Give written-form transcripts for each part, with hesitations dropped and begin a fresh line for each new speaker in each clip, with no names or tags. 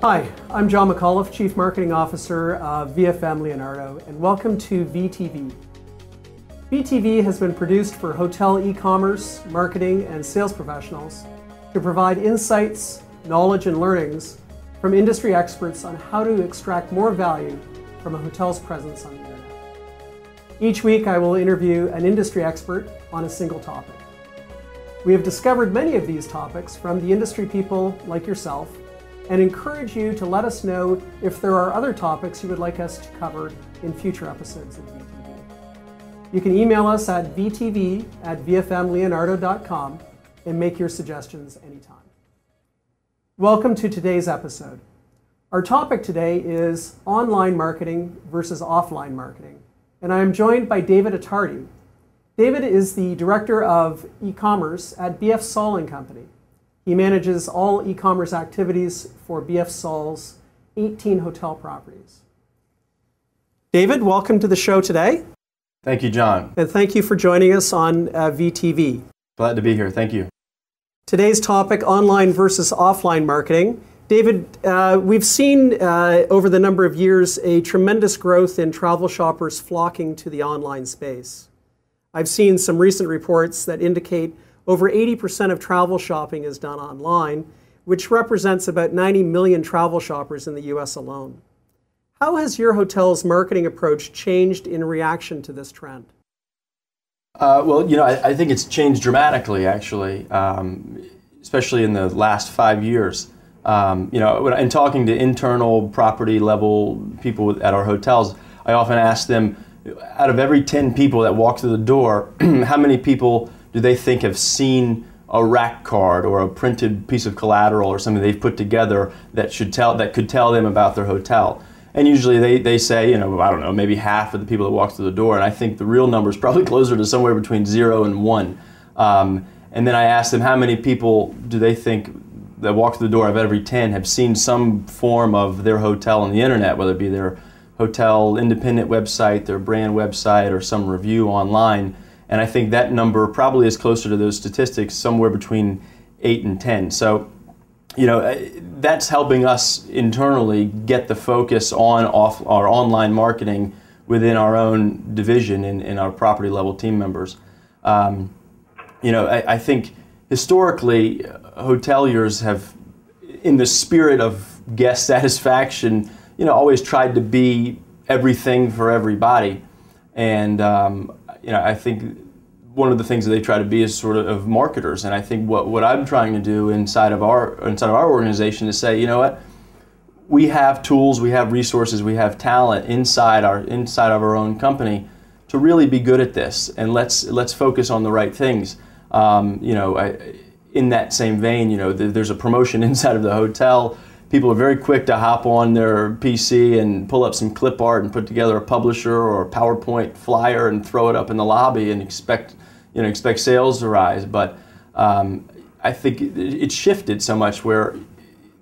Hi, I'm John McAuliffe, Chief Marketing Officer of VFM Leonardo, and welcome to VTV. VTV has been produced for hotel e-commerce, marketing, and sales professionals to provide insights, knowledge, and learnings from industry experts on how to extract more value from a hotel's presence on the internet. Each week, I will interview an industry expert on a single topic. We have discovered many of these topics from the industry people like yourself, and encourage you to let us know if there are other topics you would like us to cover in future episodes of VTV. You can email us at vtv@vfmleonardo.com and make your suggestions anytime. Welcome to today's episode. Our topic today is online marketing versus offline marketing, and I am joined by David Attardi. David is the Director of E-commerce at BF Saul & Company. He manages all e-commerce activities for BF Saul's 18 hotel properties. David, welcome to the show today.
Thank you, John.
And thank you for joining us on VTV.
Glad to be here. Thank you.
Today's topic, online versus offline marketing. David, we've seen over the number of years a tremendous growth in travel shoppers flocking to the online space. I've seen some recent reports that indicate over 80% of travel shopping is done online, which represents about 90 million travel shoppers in the US alone. How has your hotel's marketing approach changed in reaction to this trend?
I think it's changed dramatically, actually, especially in the last 5 years. In talking to internal property level people at our hotels, I often ask them, out of every 10 people that walk through the door, how many people do they think have seen a rack card or a printed piece of collateral or something they've put together that could tell them about their hotel? And usually they say, I don't know, maybe half of the people that walk through the door, and I think the real number is probably closer to somewhere between 0 and 1. And then I ask them how many people do they think that walk through the door of every 10 have seen some form of their hotel on the internet, whether it be their hotel independent website, their brand website, or some review online. And I think that number probably is closer to those statistics, somewhere between 8 and 10. So, that's helping us internally get the focus on our online marketing within our own division and our property level team members. I think historically, hoteliers have, in the spirit of guest satisfaction, always tried to be everything for everybody. And I think one of the things that they try to be is sort of marketers. And I think what I'm trying to do inside of our organization is say, we have tools, we have resources, we have talent inside of our own company to really be good at this. And let's focus on the right things. In that same vein, there's a promotion inside of the hotel. People are very quick to hop on their PC and pull up some clip art and put together a publisher or a PowerPoint flyer and throw it up in the lobby and expect sales to rise. But I think it's shifted so much where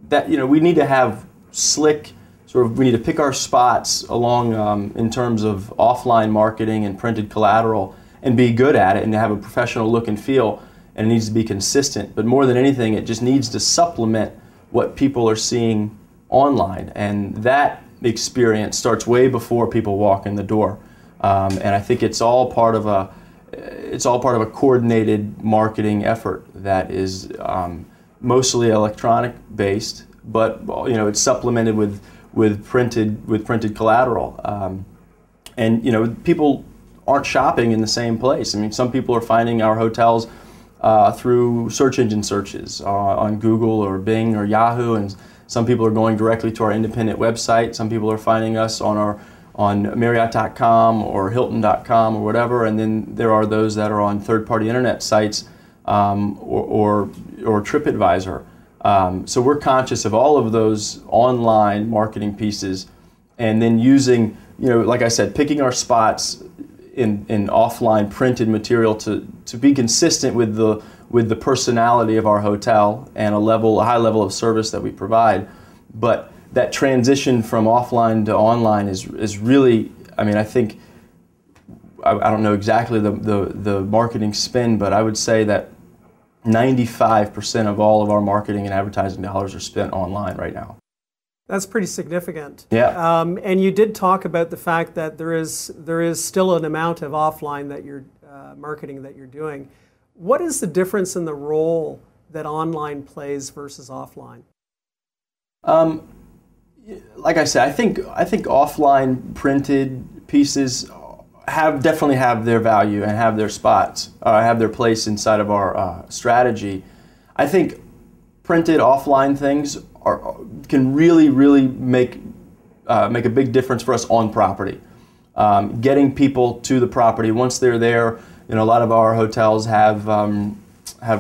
that we need to have slick we need to pick our spots along in terms of offline marketing and printed collateral and be good at it and to have a professional look and feel. And it needs to be consistent. But more than anything, it just needs to supplement what people are seeing online, and that experience starts way before people walk in the door. And I think it's all part of a coordinated marketing effort that is mostly electronic based, but it's supplemented with printed collateral. And people aren't shopping in the same place. I mean, some people are finding our hotels through search engine searches on Google or Bing or Yahoo, and some people are going directly to our independent website. Some people are finding us on Marriott.com or Hilton.com or whatever, and then there are those that are on third-party internet sites or TripAdvisor. So we're conscious of all of those online marketing pieces, and then using, like I said, picking our spots in offline printed material to be consistent with the personality of our hotel and a high level of service that we provide. But that transition from offline to online is really, I think, I don't know exactly the marketing spin, but I would say that 95% of all of our marketing and advertising dollars are spent online right now.
That's pretty significant.
Yeah.
And you did talk about the fact that there is still an amount of offline that you're marketing that you're doing. What is the difference in the role that online plays versus offline?
Like I said, I think offline printed pieces definitely have their value and have their spots, have their place inside of our strategy. I think printed offline things can really make a big difference for us on property. Getting people to the property once they're there. A lot of our hotels have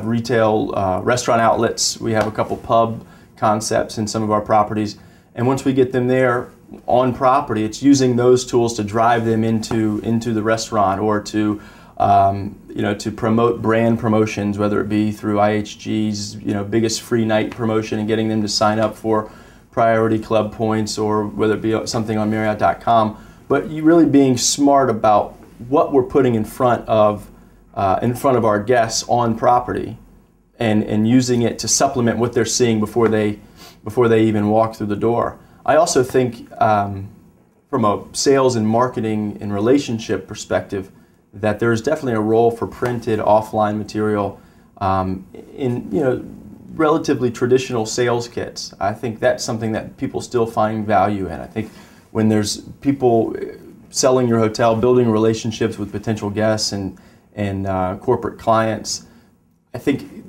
retail restaurant outlets. We have a couple pub concepts in some of our properties, and once we get them there on property, it's using those tools to drive them into the restaurant, or to to promote brand promotions, whether it be through IHG's biggest free night promotion and getting them to sign up for Priority Club points, or whether it be something on Marriott.com. But you really being smart about what we're putting in front of our guests on property, and using it to supplement what they're seeing before they even walk through the door. I also think from a sales and marketing and relationship perspective that there's definitely a role for printed offline material in relatively traditional sales kits. I think that's something that people still find value in. I think when there's people selling your hotel, building relationships with potential guests and corporate clients, I think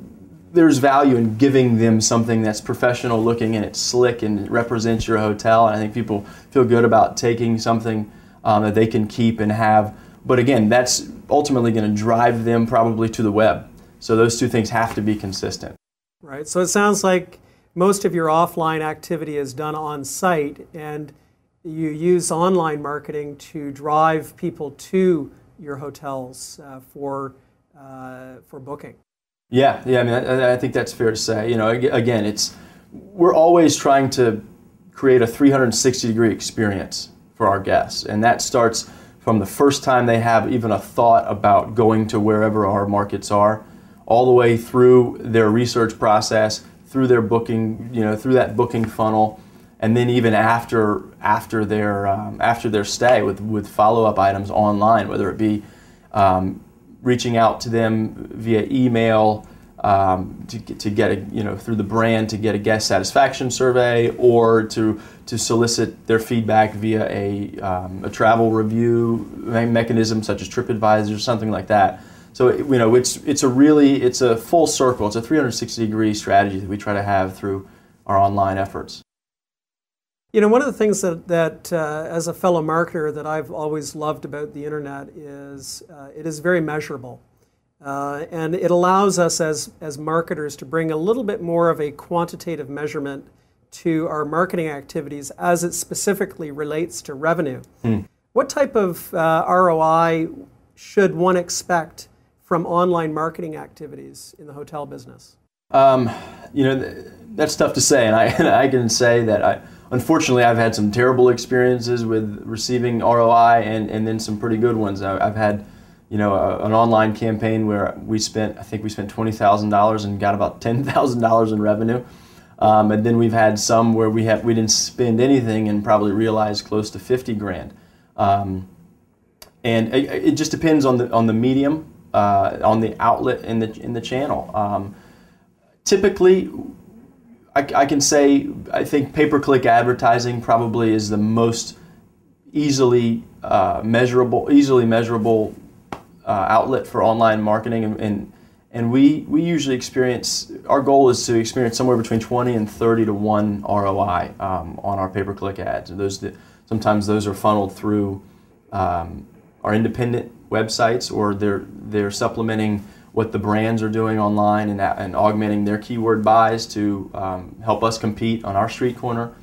there's value in giving them something that's professional looking and it's slick and it represents your hotel. And I think people feel good about taking something that they can keep and have. But again, that's ultimately going to drive them probably to the web. So those two things have to be consistent.
Right. So it sounds like most of your offline activity is done on site, and you use online marketing to drive people to your hotels for booking.
Yeah. I mean, I think that's fair to say. Again, we're always trying to create a 360-degree experience for our guests, and that starts from the first time they have even a thought about going to wherever our markets are, all the way through their research process, through their booking, through that booking funnel, and then even after their stay with follow-up items online, whether it be reaching out to them via email to get through the brand to get a guest satisfaction survey, or to solicit their feedback via a travel review mechanism such as TripAdvisor or something like that. So it's a full circle. It's a 360-degree strategy that we try to have through our online efforts.
One of the things that as a fellow marketer that I've always loved about the internet is it is very measurable. And it allows us as marketers to bring a little bit more of a quantitative measurement to our marketing activities as it specifically relates to revenue. What type of ROI should one expect from online marketing activities in the hotel business?
That's tough to say, and I can say that unfortunately I've had some terrible experiences with receiving ROI and then some pretty good ones. I've had an online campaign where I think we spent $20,000 and got about $10,000 in revenue. And then we've had some where we didn't spend anything and probably realized close to 50 grand. And it just depends on the medium, on the outlet in the channel. Typically, I can say I think pay-per-click advertising probably is the most easily measurable outlet for online marketing, and we usually experience, our goal is to experience somewhere between 20 and 30 to 1 ROI on our pay-per-click ads. And sometimes those are funneled through our independent websites, or they're supplementing what the brands are doing online and augmenting their keyword buys to help us compete on our street corner.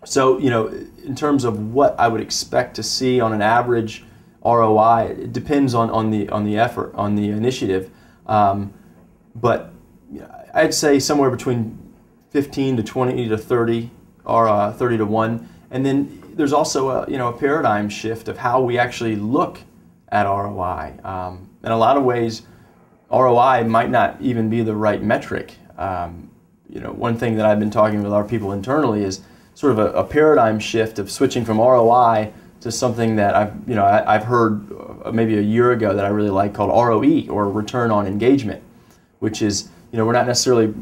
So in terms of what I would expect to see on an average ROI, it depends on the effort, on the initiative, but I'd say somewhere between 15 to 20 to 30, or 30 to 1. And then there's also a paradigm shift of how we actually look at ROI. In a lot of ways, ROI might not even be the right metric. one thing that I've been talking with our people internally is sort of a paradigm shift of switching from ROI to something that I've heard maybe a year ago that I really like, called ROE, or return on engagement, which is, we're not necessarily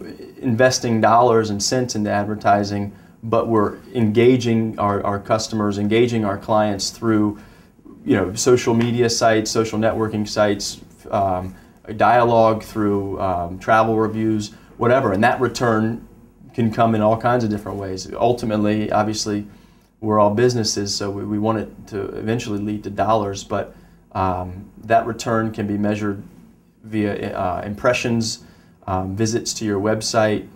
investing dollars and cents into advertising, but we're engaging our customers, engaging our clients through social media sites, social networking sites, dialogue, through travel reviews, whatever. And that return can come in all kinds of different ways. Ultimately, obviously, we're all businesses, so we want it to eventually lead to dollars, but that return can be measured via impressions, visits to your website,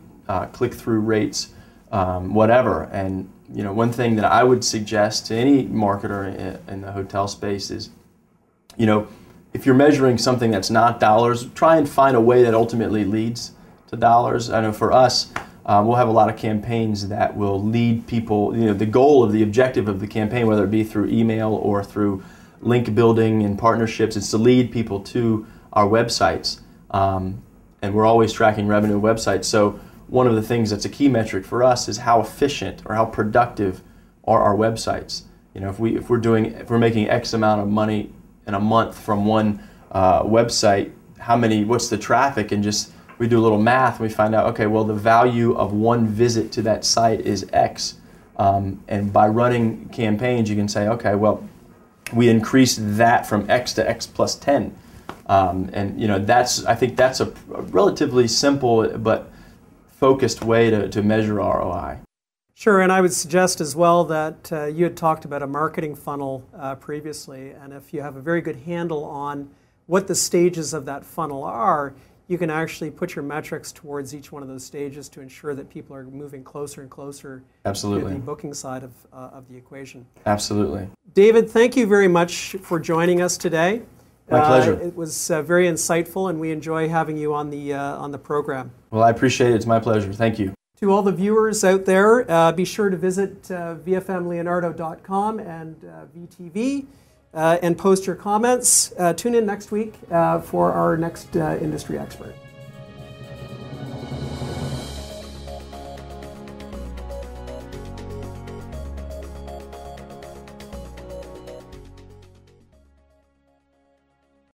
click-through rates, whatever. And one thing that I would suggest to any marketer in the hotel space is, if you're measuring something that's not dollars, try and find a way that ultimately leads to dollars. I know for us, we'll have a lot of campaigns that will lead people, the goal of the objective of the campaign, whether it be through email or through link building and partnerships, is to lead people to our websites. And we're always tracking revenue websites. So one of the things that's a key metric for us is how efficient or how productive are our websites. If we're making X amount of money in a month from one website, what's the traffic, and just we do a little math and we find out, okay, well, the value of one visit to that site is X. And by running campaigns, you can say, okay, well, we increased that from X to X plus 10. I think that's a relatively simple but focused way to measure ROI.
Sure, and I would suggest as well that you had talked about a marketing funnel previously, and if you have a very good handle on what the stages of that funnel are, you can actually put your metrics towards each one of those stages to ensure that people are moving closer and closer
Absolutely.
to the booking side of the equation.
Absolutely.
David, thank you very much for joining us today.
My pleasure.
It was very insightful, and we enjoy having you on the program.
Well, I appreciate it. It's my pleasure. Thank you.
To all the viewers out there, be sure to visit vfmleonardo.com and VTV and post your comments. Tune in next week for our next industry expert.